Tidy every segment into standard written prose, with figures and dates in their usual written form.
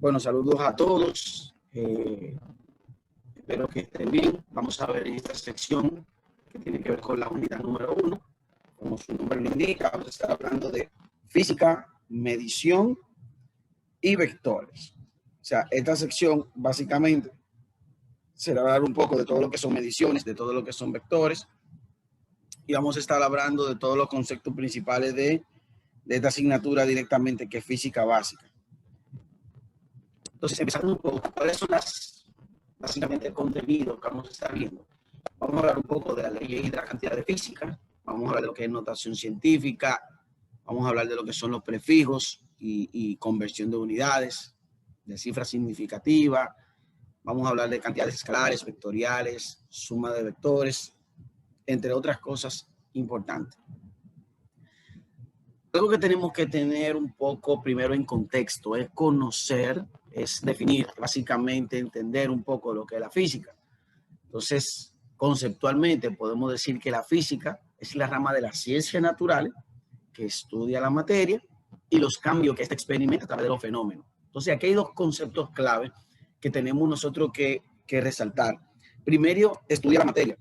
Bueno, saludos a todos. Espero que estén bien. Vamos a ver en esta sección que tiene que ver con la unidad número 1. Como su nombre lo indica, vamos a estar hablando de física, medición y vectores. O sea, esta sección básicamente será hablar un poco de todo lo que son mediciones, de todo lo que son vectores. Y vamos a estar hablando de todos los conceptos principales de esta asignatura directamente, que es física básica. Entonces, empezando un poco, ¿cuáles son básicamente el contenido que vamos a estar viendo? Vamos a hablar un poco de la ley y de la cantidad de física, vamos a hablar de lo que es notación científica, vamos a hablar de lo que son los prefijos y conversión de unidades, de cifras significativas, vamos a hablar de cantidades escalares, vectoriales, suma de vectores, entre otras cosas importantes. Algo que tenemos que tener un poco primero en contexto es conocer, es definir, básicamente entender un poco lo que es la física. Entonces, conceptualmente podemos decir que la física es la rama de las ciencias naturales que estudia la materia y los cambios que ésta experimenta a través de los fenómenos. Entonces, aquí hay dos conceptos clave que tenemos nosotros que resaltar. Primero, estudia la materia.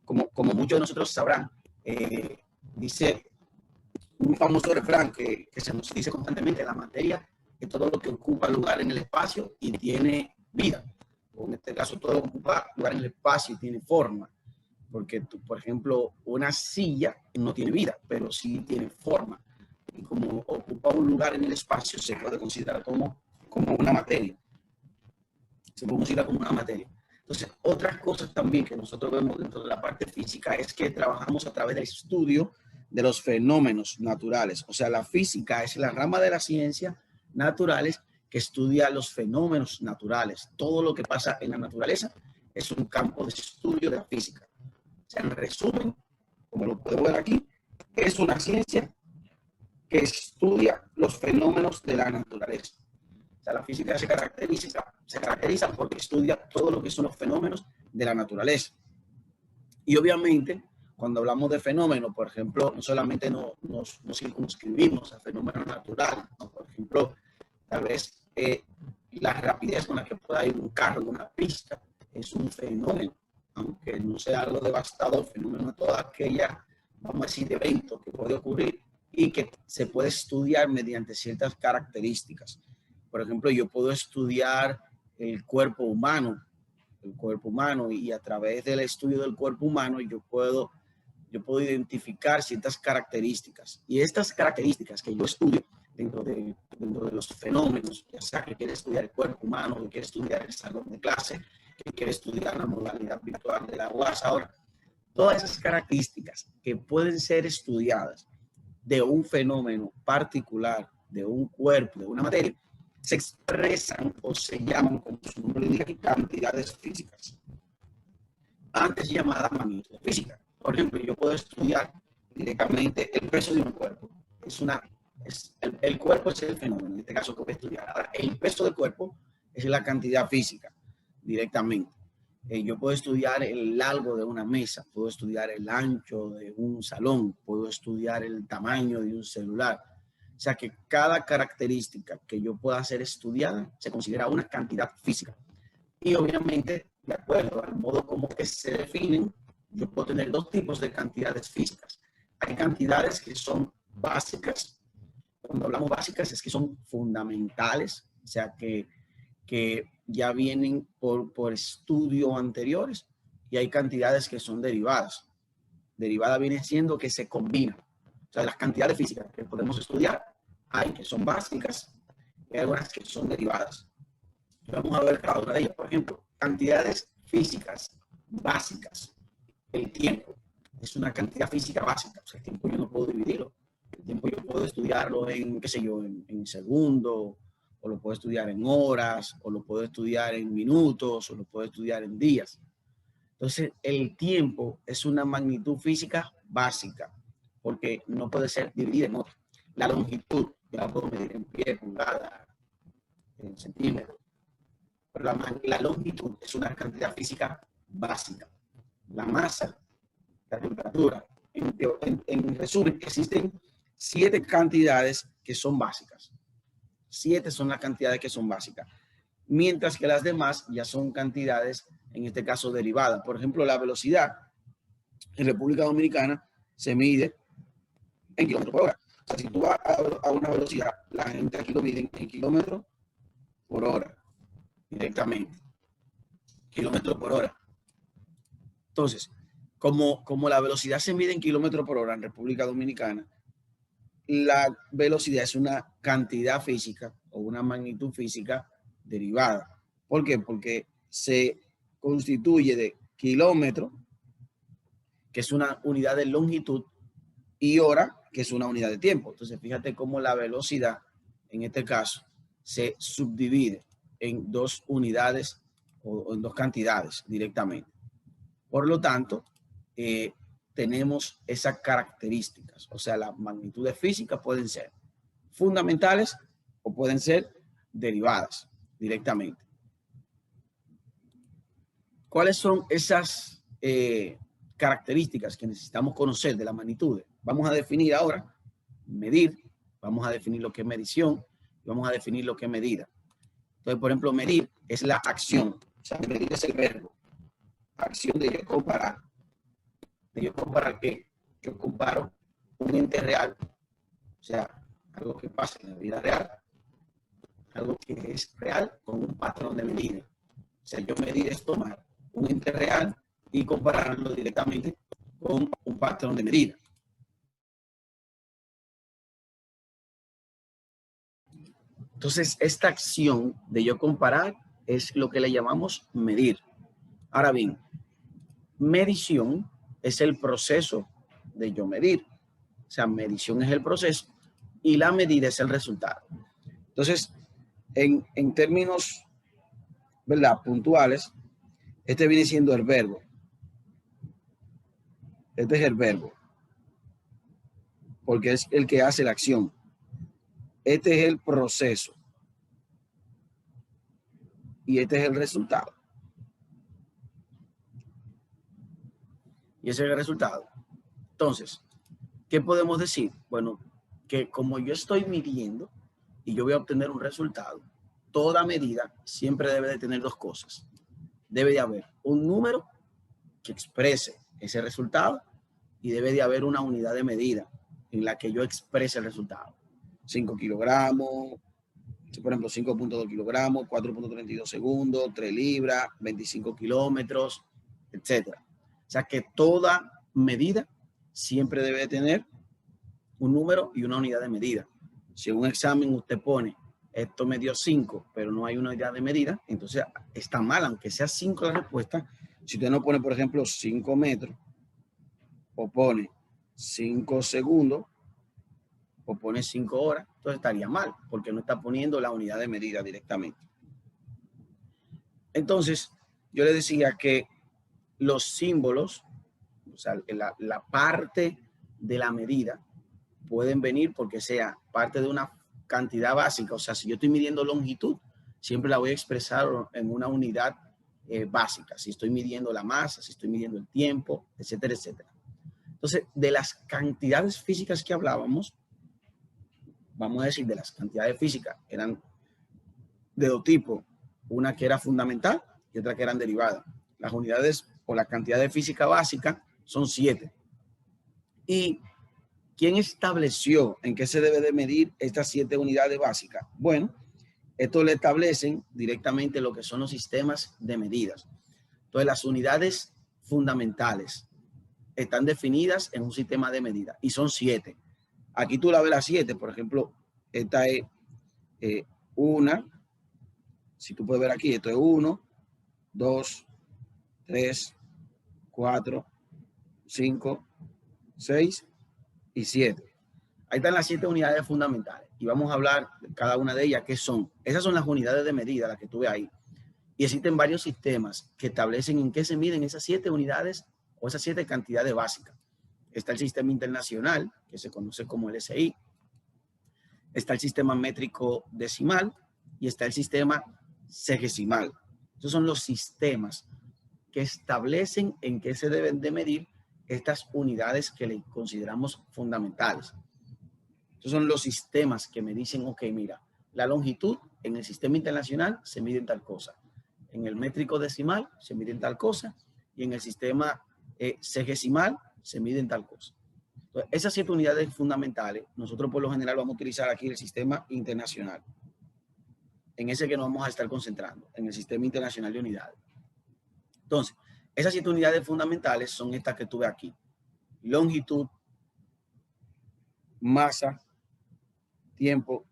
Como muchos de nosotros sabrán, dice un famoso refrán que se nos dice constantemente: la materia es todo lo que ocupa lugar en el espacio y tiene vida. O en este caso, todo lo que ocupa lugar en el espacio y tiene forma. Porque, por ejemplo, una silla no tiene vida, pero sí tiene forma. Y como ocupa un lugar en el espacio, se puede considerar como una materia. Se puede considerar como una materia. Entonces, otras cosas también que nosotros vemos dentro de la parte física es que trabajamos a través del estudio de los fenómenos naturales. O sea, la física es la rama de las ciencias naturales que estudia los fenómenos naturales. Todo lo que pasa en la naturaleza es un campo de estudio de la física. O sea, en resumen, como lo puedo ver aquí, es una ciencia que estudia los fenómenos de la naturaleza. O sea, la física se caracteriza porque estudia todo lo que son los fenómenos de la naturaleza. Y obviamente, cuando hablamos de fenómenos, por ejemplo, no solamente nos circunscribimos a fenómenos naturales, ¿no? Por ejemplo, tal vez la rapidez con la que pueda ir un carro en una pista es un fenómeno, aunque no sea algo devastador, fenómeno de toda aquella, vamos a decir, evento que puede ocurrir y que se puede estudiar mediante ciertas características. Por ejemplo, yo puedo estudiar el cuerpo humano, y a través del estudio del cuerpo humano yo puedo identificar ciertas características. Y estas características que yo estudio dentro de los fenómenos, ya sea que quiere estudiar el cuerpo humano, que quiere estudiar el salón de clase, que quiere estudiar la modalidad virtual de la UAS. Ahora, todas esas características que pueden ser estudiadas de un fenómeno particular, de un cuerpo, de una materia, se expresan o se llaman, como su nombre indica, cantidades físicas, antes llamadas magnitudes físicas. Por ejemplo, yo puedo estudiar directamente el peso de un cuerpo. El cuerpo es el fenómeno, en este caso que voy a estudiar. Ahora, el peso del cuerpo es la cantidad física directamente. Yo puedo estudiar el largo de una mesa, puedo estudiar el ancho de un salón, puedo estudiar el tamaño de un celular. O sea que cada característica que yo pueda ser estudiada se considera una cantidad física. Y obviamente, de acuerdo al modo como que se definen, yo puedo tener dos tipos de cantidades físicas. Hay cantidades que son básicas. Cuando hablamos básicas es que son fundamentales, o sea que ya vienen por estudios anteriores, y hay cantidades que son derivadas. Derivada viene siendo que se combinan. O sea, las cantidades físicas que podemos estudiar, hay que son básicas y hay algunas que son derivadas. Vamos a ver cada una de ellas. Por ejemplo, cantidades físicas básicas. El tiempo es una cantidad física básica. O sea, el tiempo yo no puedo dividirlo. El tiempo yo puedo estudiarlo en, qué sé yo, en segundos, o lo puedo estudiar en horas, o lo puedo estudiar en minutos, o lo puedo estudiar en días. Entonces, el tiempo es una magnitud física básica, porque no puede ser dividida en otra. La longitud, yo la puedo medir en pie, pulgada, en centímetros. Pero la longitud es una cantidad física básica. La masa, la temperatura. En resumen, existen 7 cantidades que son básicas. 7 son las cantidades que son básicas, mientras que las demás ya son cantidades, en este caso, derivadas. Por ejemplo, la velocidad en República Dominicana se mide en kilómetros por hora. O sea, si tú vas a una velocidad, la gente aquí lo mide en kilómetros por hora, directamente. Kilómetros por hora. Entonces, como la velocidad se mide en kilómetros por hora en República Dominicana, la velocidad es una cantidad física o una magnitud física derivada. ¿Por qué? Porque se constituye de kilómetro, que es una unidad de longitud, y hora, que es una unidad de tiempo. Entonces, fíjate cómo la velocidad, en este caso, se subdivide en dos unidades o en dos cantidades directamente. Por lo tanto, tenemos esas características. O sea, las magnitudes físicas pueden ser fundamentales o pueden ser derivadas directamente. ¿Cuáles son esas características que necesitamos conocer de las magnitudes? Vamos a definir ahora medir, vamos a definir lo que es medición, vamos a definir lo que es medida. Entonces, por ejemplo, medir es la acción, o sea, medir es el verbo. Acción de yo comparar. ¿De yo comparar qué? Yo comparo un ente real, o sea, algo que pasa en la vida real, algo que es real con un patrón de medida. O sea, yo medir es tomar un ente real y compararlo directamente con un patrón de medida. Entonces, esta acción de yo comparar es lo que le llamamos medir. Ahora bien, medición es el proceso de yo medir. O sea, medición es el proceso y la medida es el resultado. Entonces, en términos, ¿verdad?, puntuales, este viene siendo el verbo. Este es el verbo, porque es el que hace la acción. Este es el proceso y este es el resultado. Y ese es el resultado. Entonces, ¿qué podemos decir? Bueno, que como yo estoy midiendo y yo voy a obtener un resultado, toda medida siempre debe de tener dos cosas. Debe de haber un número que exprese ese resultado y debe de haber una unidad de medida en la que yo exprese el resultado. 5 kilogramos, por ejemplo, 5.2 kilogramos, 4.32 segundos, 3 libras, 25 kilómetros, etc. O sea que toda medida siempre debe tener un número y una unidad de medida. Si en un examen usted pone, esto me dio 5, pero no hay una unidad de medida, entonces está mal, aunque sea 5 la respuesta. Si usted no pone, por ejemplo, 5 metros, o pone 5 segundos, o pone 5 horas, entonces estaría mal, porque no está poniendo la unidad de medida directamente. Entonces, yo le decía que los símbolos, o sea, la parte de la medida, pueden venir porque sea parte de una cantidad básica. O sea, si yo estoy midiendo longitud, siempre la voy a expresar en una unidad básica. Si estoy midiendo la masa, si estoy midiendo el tiempo, etcétera, etcétera. Entonces, de las cantidades físicas que hablábamos, vamos a decir, de las cantidades físicas, eran de dos tipos. Una que era fundamental y otra que eran derivadas. Las unidades o la cantidad de física básica son 7. Y ¿quién estableció en qué se debe de medir estas 7 unidades básicas? Bueno, esto le establecen directamente lo que son los sistemas de medidas. Entonces, las unidades fundamentales están definidas en un sistema de medida y son 7. Aquí tú la ves las 7, por ejemplo, esta es una, si tú puedes ver aquí, esto es 1, 2, 3, 4, 5, 6 y 7. Ahí están las 7 unidades fundamentales y vamos a hablar de cada una de ellas, ¿qué son? Esas son las unidades de medida, las que tuve ahí. Y existen varios sistemas que establecen en qué se miden esas 7 unidades o esas 7 cantidades básicas. Está el sistema internacional, que se conoce como el SI. Está el sistema métrico decimal y está el sistema sexagesimal. Esos son los sistemas que establecen en qué se deben de medir estas unidades que le consideramos fundamentales. Esos son los sistemas que me dicen, ok, mira, La longitud en el sistema internacional se mide en tal cosa. En el métrico decimal se mide en tal cosa. Y en el sistema sexagesimal se mide en tal cosa. Entonces, esas 7 unidades fundamentales, nosotros por lo general vamos a utilizar aquí el sistema internacional. En ese que nos vamos a estar concentrando, en el sistema internacional de unidades. Entonces, esas 7 unidades fundamentales son estas que tuve aquí. Longitud, masa, tiempo,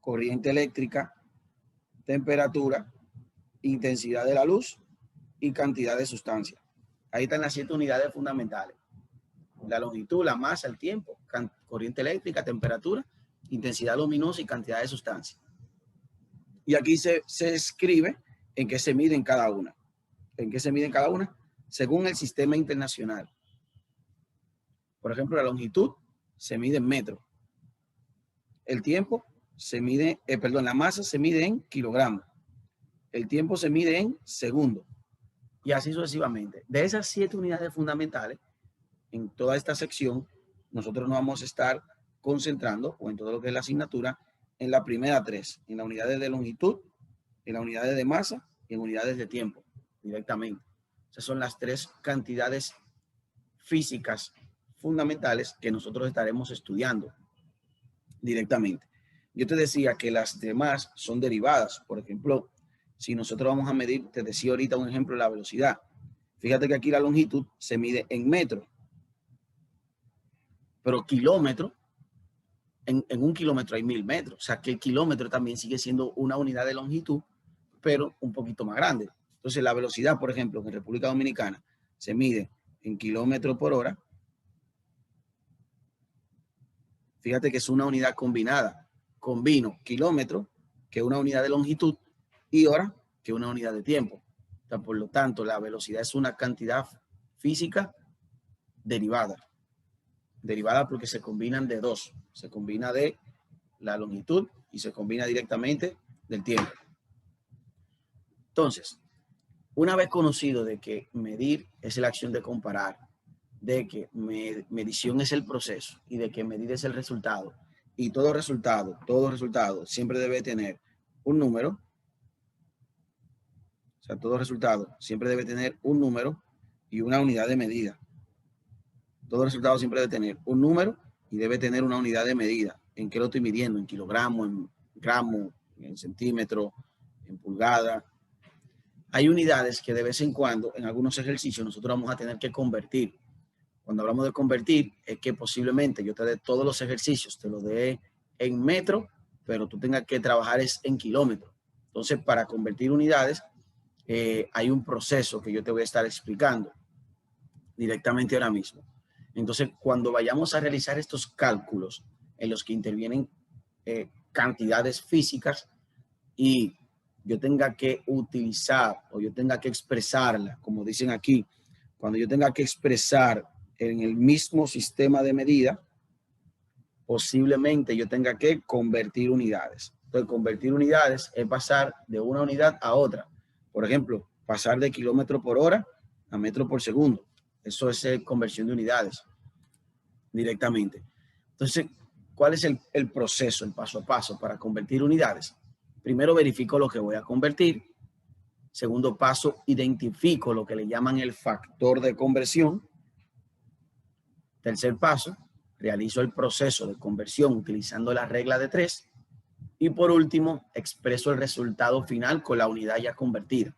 corriente eléctrica, temperatura, intensidad de la luz y cantidad de sustancia. Ahí están las 7 unidades fundamentales. La longitud, la masa, el tiempo, corriente eléctrica, temperatura, intensidad luminosa y cantidad de sustancia. Y aquí se escribe en qué se miden cada una. ¿En qué se miden cada una? Según el sistema internacional. Por ejemplo, la longitud se mide en metros. El tiempo se mide, la masa se mide en kilogramos. El tiempo se mide en segundos. Y así sucesivamente. De esas 7 unidades fundamentales, en toda esta sección, nosotros nos vamos a estar concentrando, o en todo lo que es la asignatura, en la primera 3, en las unidades de longitud, en las unidades de masa y en unidades de tiempo, directamente. Esas son las 3 cantidades físicas fundamentales que nosotros estaremos estudiando directamente. Yo te decía que las demás son derivadas. Por ejemplo, si nosotros vamos a medir, te decía ahorita un ejemplo, la velocidad. Fíjate que aquí la longitud se mide en metros, pero kilómetro, en un kilómetro hay 1000 metros. O sea que el kilómetro también sigue siendo una unidad de longitud, pero un poquito más grande. Entonces la velocidad, por ejemplo, en República Dominicana se mide en kilómetros por hora. Fíjate que es una unidad combinada. Combino kilómetro, que es una unidad de longitud, y hora, que es una unidad de tiempo. O sea, por lo tanto, la velocidad es una cantidad física derivada. Derivada porque se combinan de 2. Se combina de la longitud y se combina directamente del tiempo. Entonces, una vez conocido de que medir es la acción de comparar, de que medición es el proceso y de que medir es el resultado, y todo resultado siempre debe tener un número. O sea, todo resultado siempre debe tener un número y una unidad de medida. Todo resultado siempre debe tener un número y debe tener una unidad de medida. ¿En qué lo estoy midiendo? ¿En kilogramos, en gramos, en centímetro, en pulgada? Hay unidades que de vez en cuando, en algunos ejercicios, nosotros vamos a tener que convertir. Cuando hablamos de convertir, es que posiblemente yo te dé todos los ejercicios, te los dé en metro, pero tú tengas que trabajar es en kilómetros. Entonces, para convertir unidades, hay un proceso que yo te voy a estar explicando directamente ahora mismo. Entonces, cuando vayamos a realizar estos cálculos en los que intervienen cantidades físicas y yo tenga que utilizar o yo tenga que expresarla, como dicen aquí, cuando yo tenga que expresar en el mismo sistema de medida, posiblemente yo tenga que convertir unidades. Entonces, convertir unidades es pasar de una unidad a otra. Por ejemplo, pasar de kilómetro por hora a metro por segundo. Eso es conversión de unidades directamente. Entonces, ¿cuál es el proceso, el paso a paso para convertir unidades? Primero verifico lo que voy a convertir. Segundo paso, identifico lo que le llaman el factor de conversión. Tercer paso, realizo el proceso de conversión utilizando la regla de 3. Y por último, expreso el resultado final con la unidad ya convertida.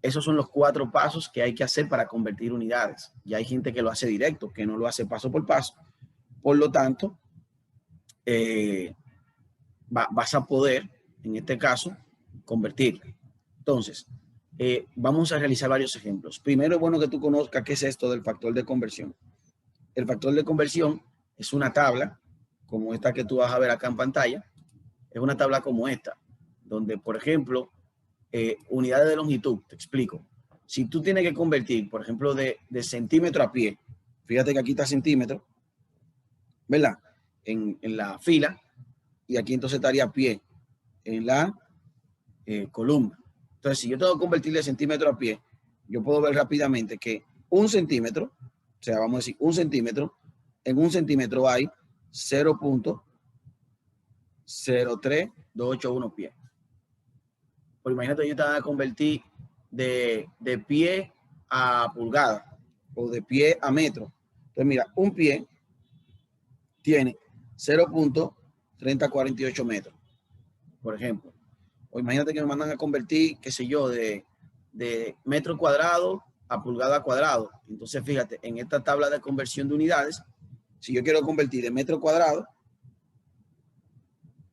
Esos son los 4 pasos que hay que hacer para convertir unidades. Ya hay gente que lo hace directo, que no lo hace paso por paso. Por lo tanto, vas a poder, en este caso, convertir. Entonces, vamos a realizar varios ejemplos. Primero es bueno que tú conozcas qué es esto del factor de conversión. El factor de conversión es una tabla, como esta que tú vas a ver acá en pantalla. Es una tabla como esta, donde, por ejemplo, unidades de longitud, te explico. Si tú tienes que convertir, por ejemplo, de centímetro a pie, fíjate que aquí está centímetro, ¿verdad? En la fila, y aquí entonces estaría pie en la columna. Entonces, si yo tengo que convertir de centímetro a pie, yo puedo ver rápidamente que un centímetro, o sea, vamos a decir un centímetro, en un centímetro hay 0.0 0.03281 pies. Pues imagínate, yo te voy a convertir de pie a pulgada o de pie a metro. Entonces, mira, un pie tiene 0.3048 metros, por ejemplo. O imagínate que me mandan a convertir, qué sé yo, de metro cuadrado a pulgada cuadrado. Entonces, fíjate, en esta tabla de conversión de unidades, si yo quiero convertir de metro cuadrado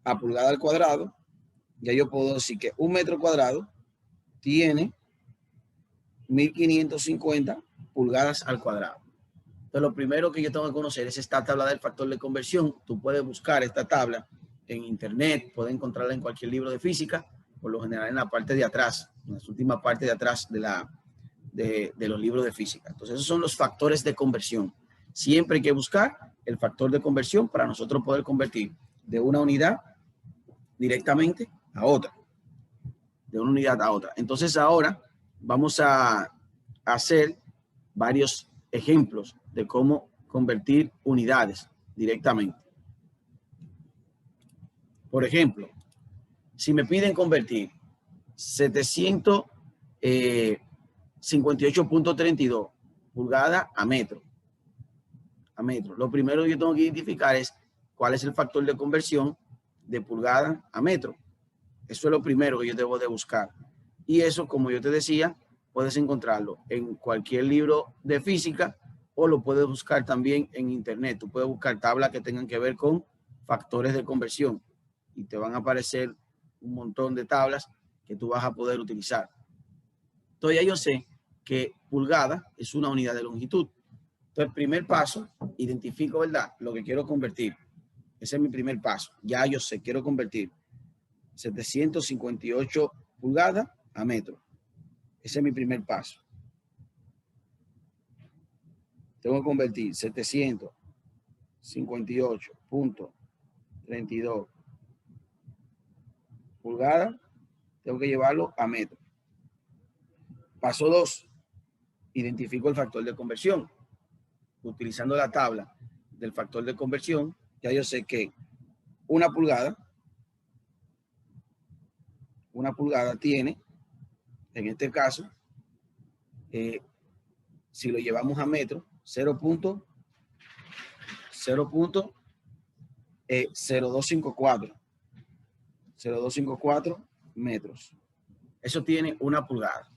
a pulgada al cuadrado, ya yo puedo decir que un metro cuadrado tiene 1550 pulgadas al cuadrado. Entonces, lo primero que yo tengo que conocer es esta tabla del factor de conversión. Tú puedes buscar esta tabla en internet, puedes encontrarla en cualquier libro de física, por lo general en la parte de atrás, en las últimas partes de atrás de los libros de física. Entonces, esos son los factores de conversión. Siempre hay que buscar el factor de conversión para nosotros poder convertir de una unidad directamente a otra. De una unidad a otra. Entonces, ahora vamos a hacer varios ejemplos de cómo convertir unidades directamente. Por ejemplo, si me piden convertir 758.32 pulgadas a metro. Lo primero que yo tengo que identificar es cuál es el factor de conversión de pulgada a metro. Eso es lo primero que yo debo de buscar. Y eso, como yo te decía, puedes encontrarlo en cualquier libro de física o lo puedes buscar también en internet. Tú puedes buscar tablas que tengan que ver con factores de conversión y te van a aparecer un montón de tablas que tú vas a poder utilizar. Entonces ya yo sé que pulgada es una unidad de longitud. Entonces, el primer paso, identifico, ¿verdad?, lo que quiero convertir. Ese es mi primer paso. Ya yo sé, quiero convertir 758 pulgadas a metro. Ese es mi primer paso. Tengo que convertir 758.32 pulgadas. Tengo que llevarlo a metro. Paso 2. Identifico el factor de conversión. Utilizando la tabla del factor de conversión, ya yo sé que una pulgada tiene, en este caso, si lo llevamos a metro, 0.0254 metros. Eso tiene una pulgada.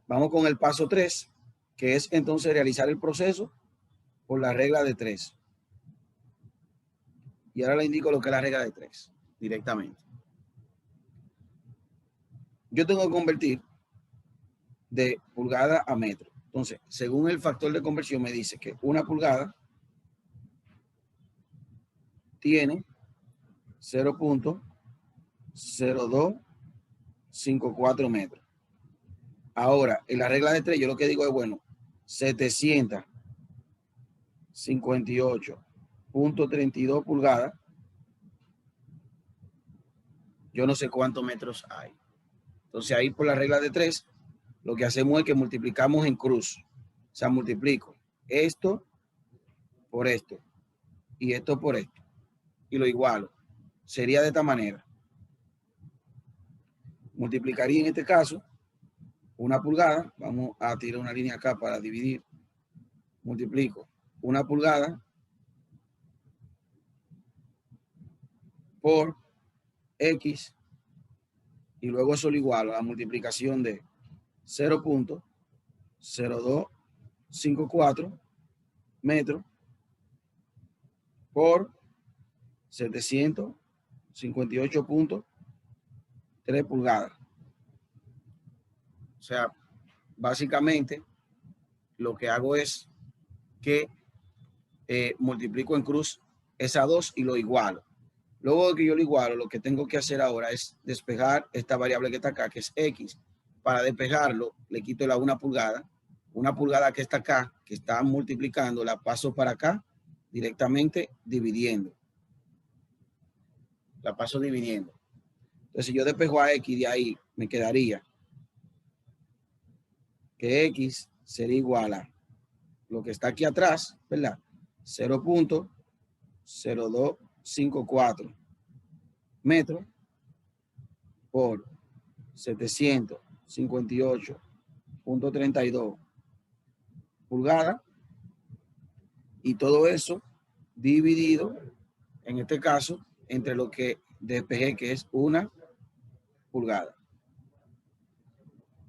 Vamos con el paso 3, que es entonces realizar el proceso por la regla de 3. Y ahora le indico lo que es la regla de 3 directamente. Yo tengo que convertir de pulgada a metro. Entonces, según el factor de conversión me dice que una pulgada tiene 0.0254 metros. Ahora, en la regla de 3, yo lo que digo es, bueno, 758.32 pulgadas. Yo no sé cuántos metros hay. Entonces, ahí por la regla de 3, lo que hacemos es que multiplicamos en cruz. O sea, multiplico esto por esto y esto por esto. Y lo igualo. Sería de esta manera. Multiplicaría en este caso una pulgada. Vamos a tirar una línea acá para dividir. Multiplico una pulgada por X y luego eso lo igualo a la multiplicación de 0.0254 metros por 758.3 pulgadas. O sea, básicamente lo que hago es que multiplico en cruz esa 2 y lo igualo. Luego de que yo lo igualo, lo que tengo que hacer ahora es despejar esta variable que está acá, que es X. Para despejarlo, le quito la 1 pulgada. Una pulgada que está acá, que está multiplicando, la paso para acá, directamente dividiendo. La paso dividiendo. Entonces, si yo despejo a X de ahí, me quedaría que X sería igual a lo que está aquí atrás, ¿verdad? 0.0254 0.54 metros por 758.32 pulgadas, y todo eso dividido, en este caso, entre lo que despejé, que es 1 pulgada.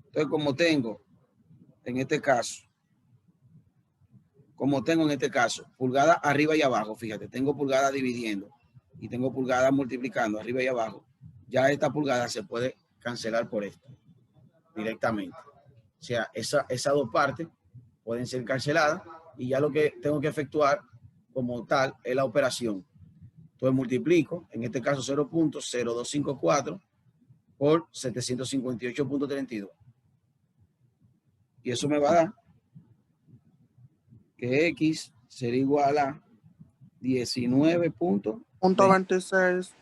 Entonces, como tengo en este caso pulgada arriba y abajo, fíjate, tengo pulgada dividiendo y tengo pulgada multiplicando arriba y abajo, ya esta pulgada se puede cancelar por esto directamente. O sea, esas dos partes pueden ser canceladas y ya lo que tengo que efectuar como tal es la operación. Entonces multiplico, en este caso 0.0254 por 758.32. Y eso me va a dar que X sería igual a 19.26. Eso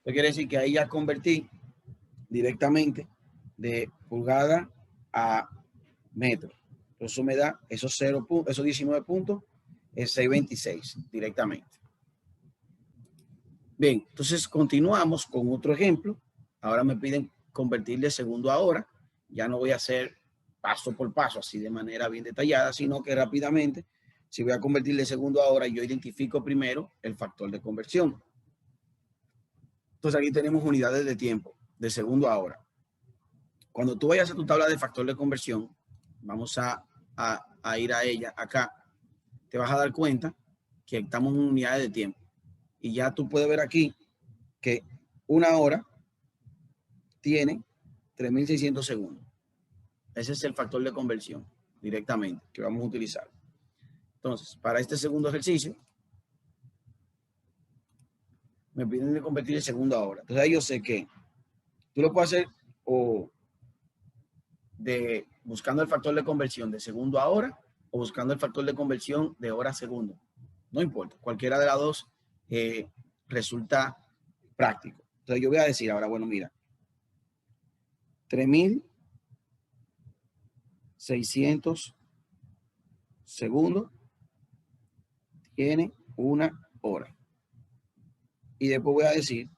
quiere decir que ahí ya convertí directamente de pulgada a metro. Entonces eso me da esos 19 puntos, es 626 directamente. Bien, entonces continuamos con otro ejemplo. Ahora me piden convertir de segundo a hora. Ya no voy a hacer paso por paso, así de manera bien detallada, sino que rápidamente, si voy a convertir de segundo a hora, yo identifico primero el factor de conversión. Entonces aquí tenemos unidades de tiempo, de segundo a hora. Cuando tú vayas a tu tabla de factor de conversión, vamos a ir a ella acá, te vas a dar cuenta que estamos en unidades de tiempo. Y ya tú puedes ver aquí que 1 hora tiene 3.600 segundos. Ese es el factor de conversión directamente que vamos a utilizar. Entonces, para este segundo ejercicio, me piden de convertir de segundo a hora. Entonces ahí yo sé que tú lo puedes hacer o buscando el factor de conversión de segundo a hora o buscando el factor de conversión de hora a segundo. No importa, cualquiera de las dos resulta práctico. Entonces yo voy a decir ahora, bueno, mira, 3.600 segundos tiene 1 hora. Y después voy a decir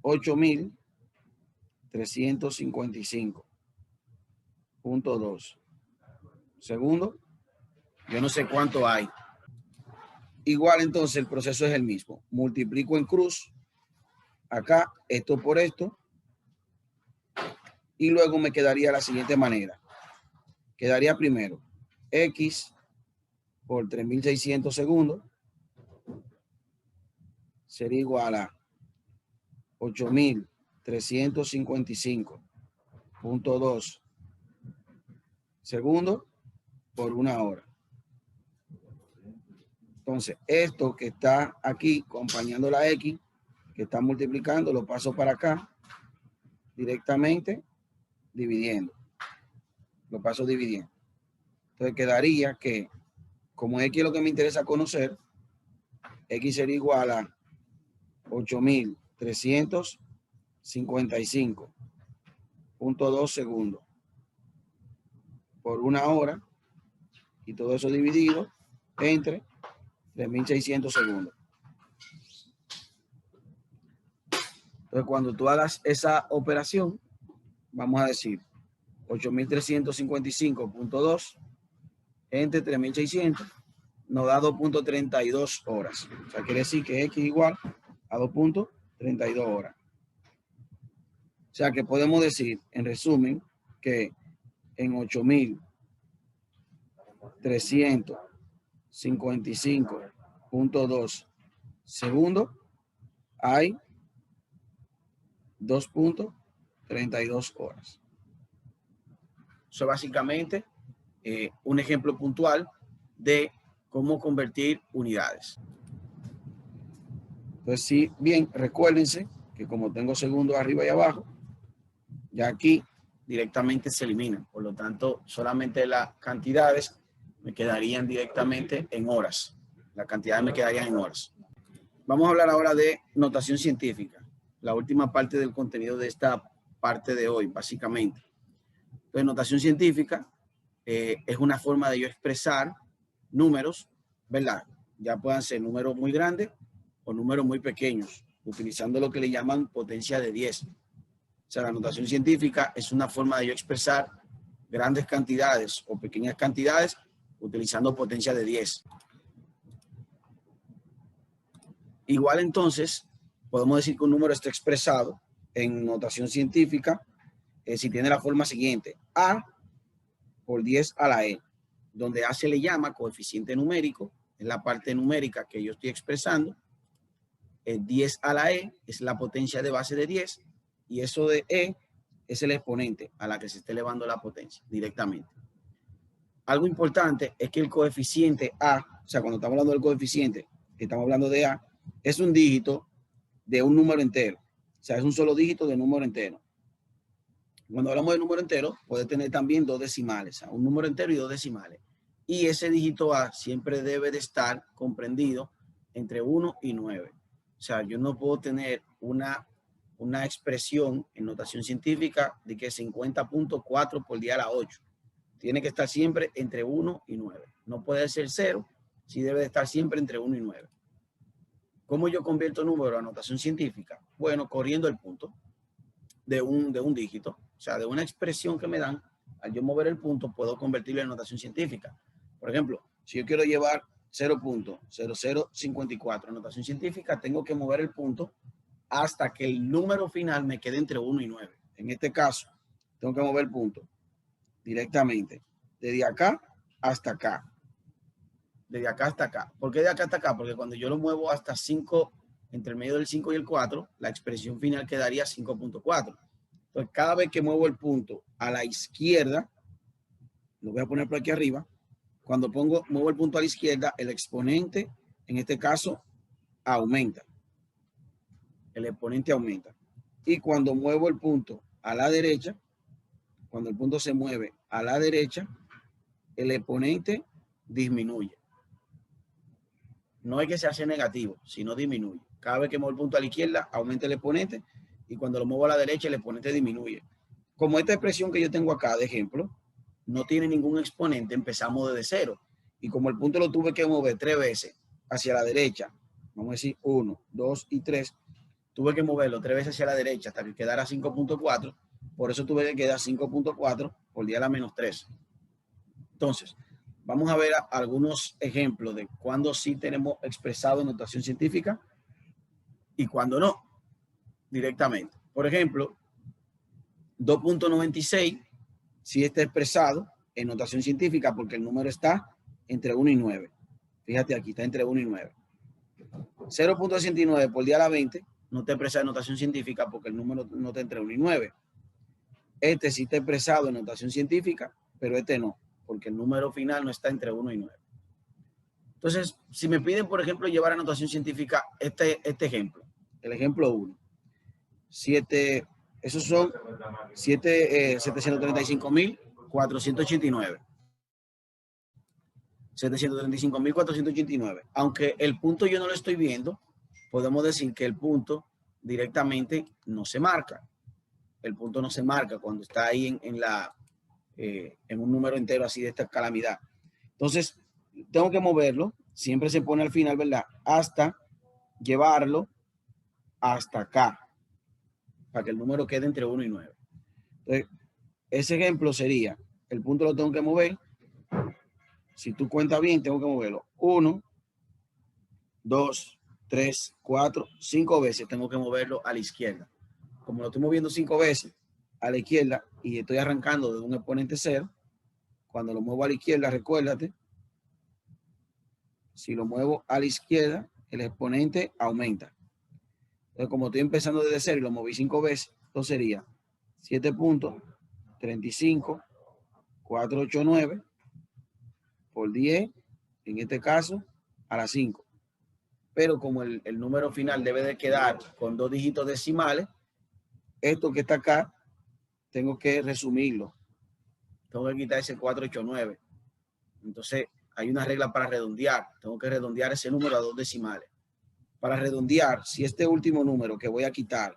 8.355.2 segundos. Yo no sé cuánto hay. Igual entonces el proceso es el mismo. Multiplico en cruz acá esto por esto y luego me quedaría de la siguiente manera. Quedaría primero X por 3.600 segundos sería igual a 8.355.2 segundos por 1 hora. Entonces, esto que está aquí acompañando la X, que está multiplicando, lo paso para acá directamente dividiendo. Lo paso dividiendo. Entonces quedaría que, como X es lo que me interesa conocer, X sería igual a 8.355.2 segundos por 1 hora y todo eso dividido entre 3.600 segundos. Entonces, cuando tú hagas esa operación, vamos a decir 8.355.2 entre 3.600 nos da 2.32 horas. O sea, quiere decir que X igual a 2.32 horas. O sea, que podemos decir, en resumen, que en 8.355.2 segundos hay 2.32 horas. Eso es básicamente un ejemplo puntual de cómo convertir unidades. Entonces, sí, bien, recuérdense que como tengo segundos arriba y abajo, ya aquí directamente se eliminan. Por lo tanto, solamente las cantidades me quedarían directamente en horas. Las cantidades me quedarían en horas. Vamos a hablar ahora de notación científica, la última parte del contenido de esta parte de hoy, básicamente. Entonces, notación científica es una forma de yo expresar números, ¿verdad? Ya puedan ser números muy grandes o números muy pequeños, utilizando lo que le llaman potencia de 10. O sea, la notación científica es una forma de yo expresar grandes cantidades o pequeñas cantidades utilizando potencia de 10. Igual entonces, podemos decir que un número está expresado en notación científica si tiene la forma siguiente: A por 10 a la E, donde A se le llama coeficiente numérico, es la parte numérica que yo estoy expresando. 10 a la E es la potencia de base de 10 y eso de E es el exponente a la que se esté elevando la potencia directamente. Algo importante es que el coeficiente A, o sea, cuando estamos hablando del coeficiente, estamos hablando de A, es un dígito de un número entero. O sea, es un solo dígito de número entero. Cuando hablamos de número entero, puede tener también dos decimales, o sea, un número entero y dos decimales. Y ese dígito A siempre debe de estar comprendido entre 1 y 9. O sea, yo no puedo tener una expresión en notación científica de que 50.4 por 10 a la 8. Tiene que estar siempre entre 1 y 9. No puede ser 0, sí debe de estar siempre entre 1 y 9. ¿Cómo yo convierto número a notación científica? Bueno, corriendo el punto de un dígito, o sea, de una expresión que me dan, al yo mover el punto, puedo convertirlo en notación científica. Por ejemplo, si yo quiero llevar 0.0054 en notación científica, tengo que mover el punto hasta que el número final me quede entre 1 y 9. En este caso, tengo que mover el punto directamente desde acá hasta acá. Desde acá hasta acá. ¿Por qué de acá hasta acá? Porque cuando yo lo muevo hasta 5, entre el medio del 5 y el 4, la expresión final quedaría 5.4. Entonces, cada vez que muevo el punto a la izquierda, lo voy a poner por aquí arriba, cuando muevo el punto a la izquierda, el exponente, en este caso, aumenta. El exponente aumenta. Y cuando muevo el punto a la derecha, cuando el punto se mueve a la derecha, el exponente disminuye. No es que se hace negativo, sino disminuye. Cada vez que muevo el punto a la izquierda, aumenta el exponente y cuando lo muevo a la derecha, el exponente disminuye. Como esta expresión que yo tengo acá de ejemplo, no tiene ningún exponente, empezamos desde cero. Y como el punto lo tuve que mover 3 veces hacia la derecha, vamos a decir 1, 2 y 3, tuve que moverlo 3 veces hacia la derecha hasta que quedara 5.4, por eso tuve que quedar 5.4 por 10 a la menos 3. Entonces, vamos a ver algunos ejemplos de cuando sí tenemos expresado en notación científica y cuando no, directamente. Por ejemplo, 2.96 sí está expresado en notación científica porque el número está entre 1 y 9. Fíjate aquí, está entre 1 y 9. 0.69 por 10 a la 20 no está expresado en notación científica porque el número no está entre 1 y 9. Este sí está expresado en notación científica, pero este no, porque el número final no está entre 1 y 9. Entonces, si me piden, por ejemplo, llevar a notación científica este ejemplo, el ejemplo 1, 7, esos son 735.489. 735.489. Aunque el punto yo no lo estoy viendo, podemos decir que el punto directamente no se marca. El punto no se marca cuando está ahí en un número entero así de esta calamidad. Entonces, tengo que moverlo. Siempre se pone al final, ¿verdad? Hasta llevarlo hasta acá, para que el número quede entre 1 y 9. Entonces, ese ejemplo sería, el punto lo tengo que mover. Si tú cuentas bien, tengo que moverlo 1, 2, 3, 4, 5 veces tengo que moverlo a la izquierda. Como lo estoy moviendo 5 veces a la izquierda y estoy arrancando de un exponente 0, cuando lo muevo a la izquierda, recuérdate, si lo muevo a la izquierda, el exponente aumenta. Entonces, como estoy empezando desde 0 y lo moví 5 veces, entonces sería 7.35.489 por 10, en este caso, a la 5. Pero como el número final debe de quedar con 2 dígitos decimales, esto que está acá, tengo que resumirlo. Tengo que quitar ese 489. Entonces, hay una regla para redondear. Tengo que redondear ese número a 2 decimales. Para redondear, si este último número que voy a quitar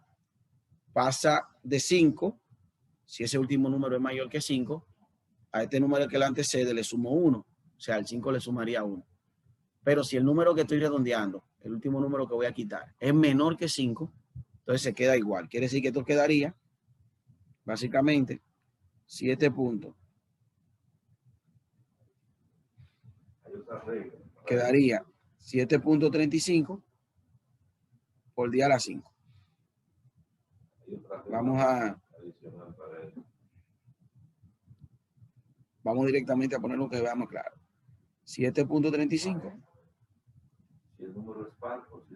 pasa de 5, si ese último número es mayor que 5, a este número que le antecede le sumo 1. O sea, al 5 le sumaría 1. Pero si el número que estoy redondeando, el último número que voy a quitar, es menor que 5, entonces se queda igual. Quiere decir que esto quedaría, básicamente, 7 puntos. Quedaría 7.35 por 10 a la 5. Vamos directamente a poner lo que veamos claro. 7.35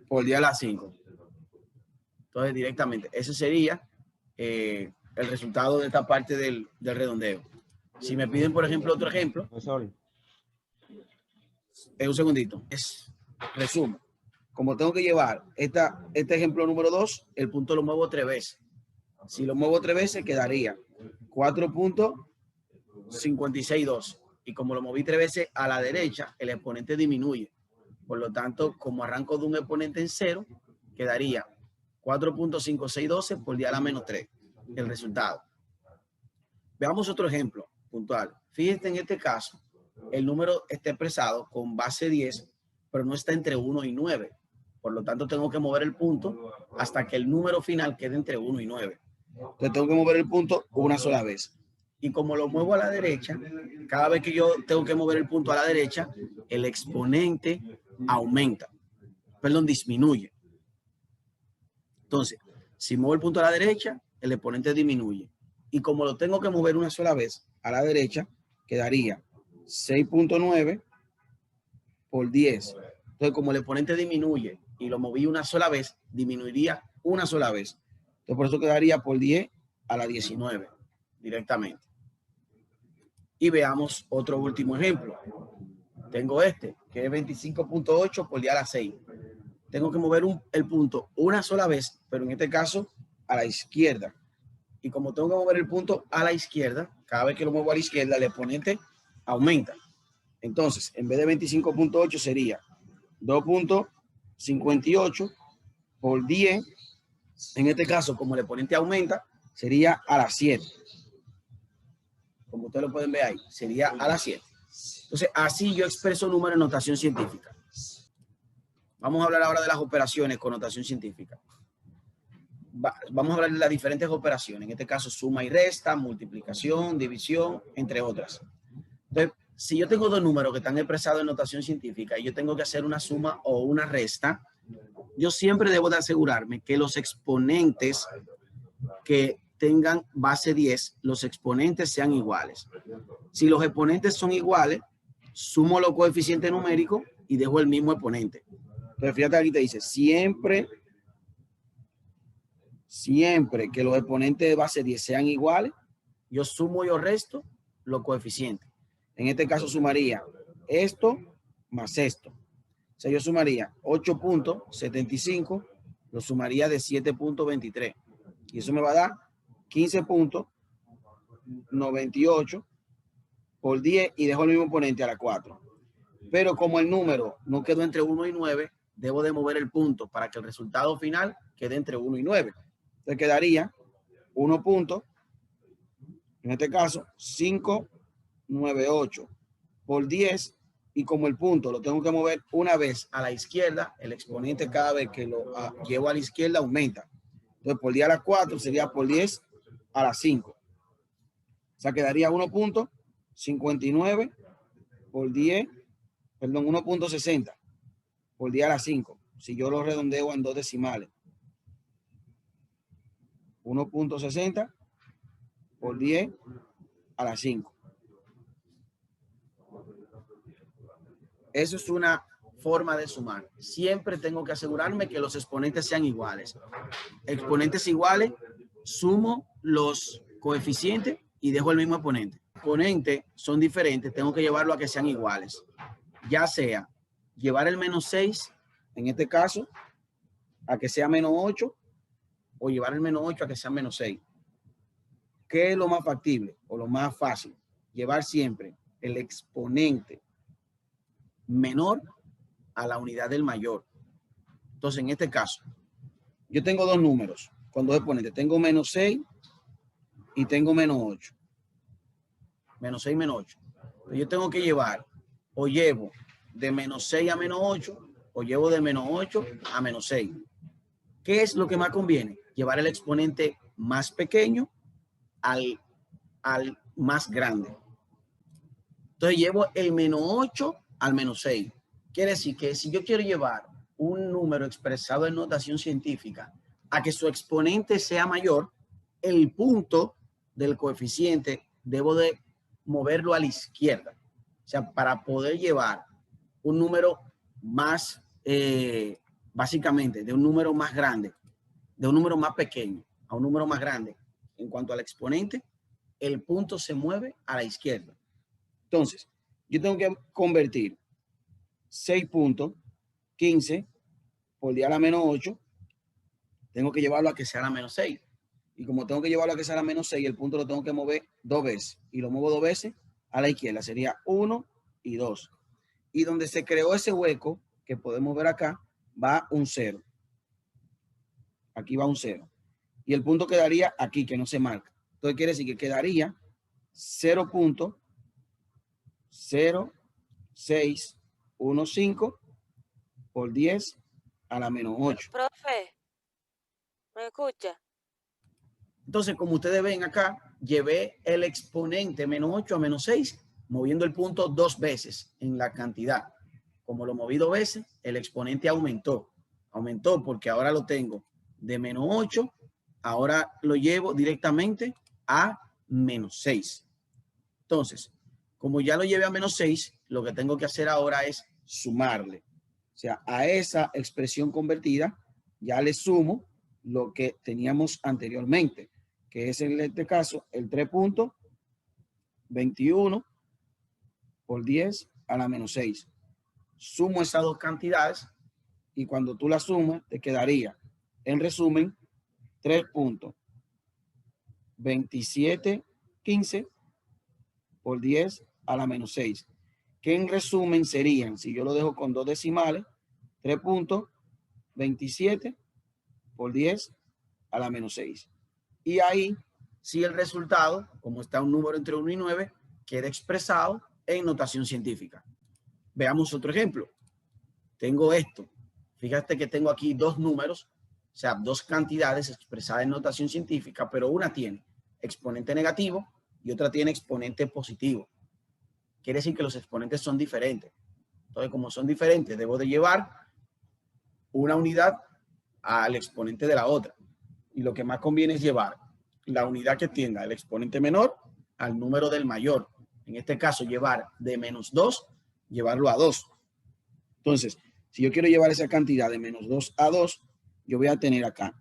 por 10 a la 5. Entonces, directamente, ese sería el resultado de esta parte del redondeo. Si me piden, por ejemplo, otro ejemplo. Un segundito. Resumo. Como tengo que llevar este ejemplo número 2, el punto lo muevo 3 veces. Si lo muevo 3 veces, quedaría 4.562. Y como lo moví 3 veces a la derecha, el exponente disminuye. Por lo tanto, como arranco de un exponente en 0, quedaría 4.5612 por 10 a la menos 3. El resultado. Veamos otro ejemplo puntual. Fíjense, en este caso, el número está expresado con base 10, pero no está entre 1 y 9. Por lo tanto, tengo que mover el punto hasta que el número final quede entre 1 y 9. Entonces, tengo que mover el punto una sola vez. Y como lo muevo a la derecha, cada vez que yo tengo que mover el punto a la derecha, el exponente aumenta. Perdón, disminuye. Entonces, si muevo el punto a la derecha, el exponente disminuye. Y como lo tengo que mover una sola vez a la derecha, quedaría 6.9 por 10. Entonces, como el exponente disminuye y lo moví una sola vez, disminuiría una sola vez. Entonces, por eso quedaría por 10 a la 19 directamente. Y veamos otro último ejemplo. Tengo este, que es 25.8 por 10 a la 6. Tengo que mover el punto una sola vez, pero en este caso a la izquierda. Y como tengo que mover el punto a la izquierda, cada vez que lo muevo a la izquierda, el exponente aumenta. Entonces, en vez de 25.8 sería 2.58 por 10. En este caso, como el exponente aumenta, sería a las 7. Como ustedes lo pueden ver ahí, sería a las 7. Entonces, así yo expreso números en notación científica. Vamos a hablar ahora de las operaciones con notación científica. Vamos a hablar de las diferentes operaciones. En este caso, suma y resta, multiplicación, división, entre otras. Entonces, si yo tengo dos números que están expresados en notación científica y yo tengo que hacer una suma o una resta, yo siempre debo de asegurarme que los exponentes que tengan base 10, los exponentes sean iguales. Si los exponentes son iguales, sumo los coeficientes numéricos y dejo el mismo exponente. Entonces, fíjate, aquí te dice, siempre que los exponentes de base 10 sean iguales, yo sumo y yo resto los coeficientes. En este caso sumaría esto más esto. O sea, yo sumaría 8.75, lo sumaría de 7.23. Y eso me va a dar 15.98 por 10 y dejo el mismo exponente a la 4. Pero como el número no quedó entre 1 y 9, debo de mover el punto para que el resultado final quede entre 1 y 9. Entonces quedaría 1 punto, en este caso 598 por 10, y como el punto lo tengo que mover una vez a la izquierda, el exponente cada vez que lo llevo a la izquierda aumenta. Entonces por 10 a la 4 sería por 10 a la 5. O sea, quedaría 1.59 por 10, perdón, 1.60 por 10 a la 5. Si yo lo redondeo en dos decimales. 1.60 por 10 a la 5. Eso es una forma de sumar. Siempre tengo que asegurarme que los exponentes sean iguales. Exponentes iguales, sumo los coeficientes y dejo el mismo exponente. Exponentes son diferentes, tengo que llevarlo a que sean iguales. Ya sea llevar el menos 6, en este caso, a que sea menos 8, o llevar el menos 8 a que sea menos 6. ¿Qué es lo más factible o lo más fácil? Llevar siempre el exponente menor a la unidad del mayor. Entonces, en este caso, yo tengo dos números con dos exponentes. Tengo menos 6 y tengo menos 8. Menos 6, menos 8. Pero yo tengo que llevar, o llevo de menos 6 a menos 8 o llevo de menos 8 a menos 6. ¿Qué es lo que más conviene? Llevar el exponente más pequeño al más grande. Entonces llevo el menos 8 al menos 6. Quiere decir que si yo quiero llevar un número expresado en notación científica a que su exponente sea mayor, el punto del coeficiente debo de moverlo a la izquierda. O sea, para poder llevar un número más, básicamente, de un número más grande, de un número más pequeño a un número más grande, en cuanto al exponente, el punto se mueve a la izquierda. Entonces, yo tengo que convertir 6.15 por 10 a la menos 8, tengo que llevarlo a que sea la menos 6. Y como tengo que llevarlo a que sea la menos 6, el punto lo tengo que mover 2 veces. Y lo muevo 2 veces a la izquierda. Sería 1 y 2. Y donde se creó ese hueco, que podemos ver acá, va un 0. Aquí va un 0. Y el punto quedaría aquí, que no se marca. Entonces quiere decir que quedaría 0.0615 por 10 a la menos 8. Profe, ¿me escucha? Entonces, como ustedes ven acá, llevé el exponente menos 8 a menos 6, moviendo el punto 2 veces en la cantidad. Como lo moví 2 veces, el exponente aumentó. Aumentó porque ahora lo tengo de menos 8, ahora lo llevo directamente a menos 6. Entonces, como ya lo llevé a menos 6, lo que tengo que hacer ahora es sumarle. O sea, a esa expresión convertida ya le sumo lo que teníamos anteriormente, que es en este caso el 3.21 por 10 a la menos 6. Sumo esas dos cantidades y cuando tú las sumas te quedaría, en resumen, 3.2715 por 10 a la menos 6, que en resumen serían, si yo lo dejo con 2 decimales, 3.27 por 10 a la menos 6. Y ahí, si el resultado, como está un número entre 1 y 9, queda expresado en notación científica. Veamos otro ejemplo. Tengo esto. Fíjate que tengo aquí dos números, o sea, dos cantidades expresadas en notación científica, pero una tiene exponente negativo y otra tiene exponente positivo. Quiere decir que los exponentes son diferentes. Entonces, como son diferentes, debo de llevar una unidad al exponente de la otra. Y lo que más conviene es llevar la unidad que tenga el exponente menor al número del mayor. En este caso, llevar de menos 2, llevarlo a 2. Entonces, si yo quiero llevar esa cantidad de menos 2 a 2, yo voy a tener acá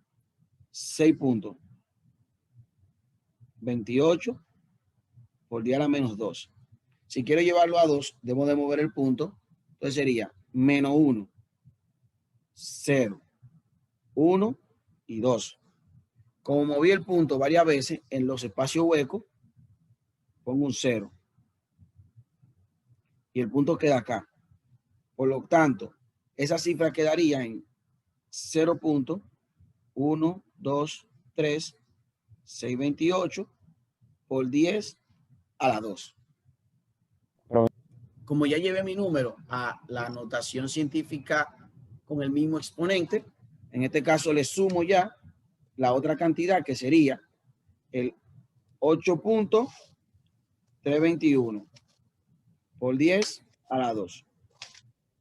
6.28 por 10 a la menos 2. Si quiero llevarlo a 2, debo de mover el punto. Entonces sería menos 1, 0, 1 y 2. Como moví el punto varias veces en los espacios huecos, pongo un 0. Y el punto queda acá. Por lo tanto, esa cifra quedaría en 0.123628 por 10 a la 2. Como ya llevé mi número a la notación científica con el mismo exponente, en este caso le sumo ya la otra cantidad que sería el 8.321 por 10 a la 2.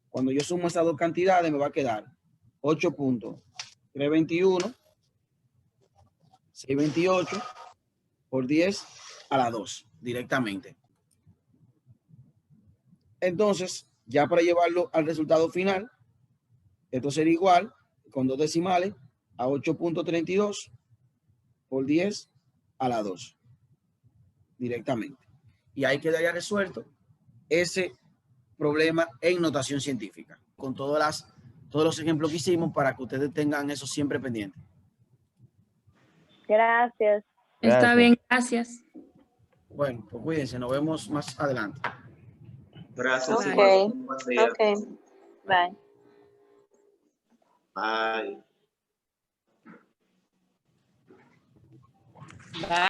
Cuando yo sumo esas dos cantidades me va a quedar 8.321, 628 por 10 a la 2 directamente. Entonces, ya para llevarlo al resultado final, esto sería igual, con dos decimales, a 8.32 por 10 a la 2 directamente. Y ahí quedaría resuelto ese problema en notación científica, con todos los ejemplos que hicimos para que ustedes tengan eso siempre pendiente. Gracias. Está bien, gracias. Bueno, pues cuídense, nos vemos más adelante. Gracias. Ok, Buen día. ok. Bye. Bye. Bye.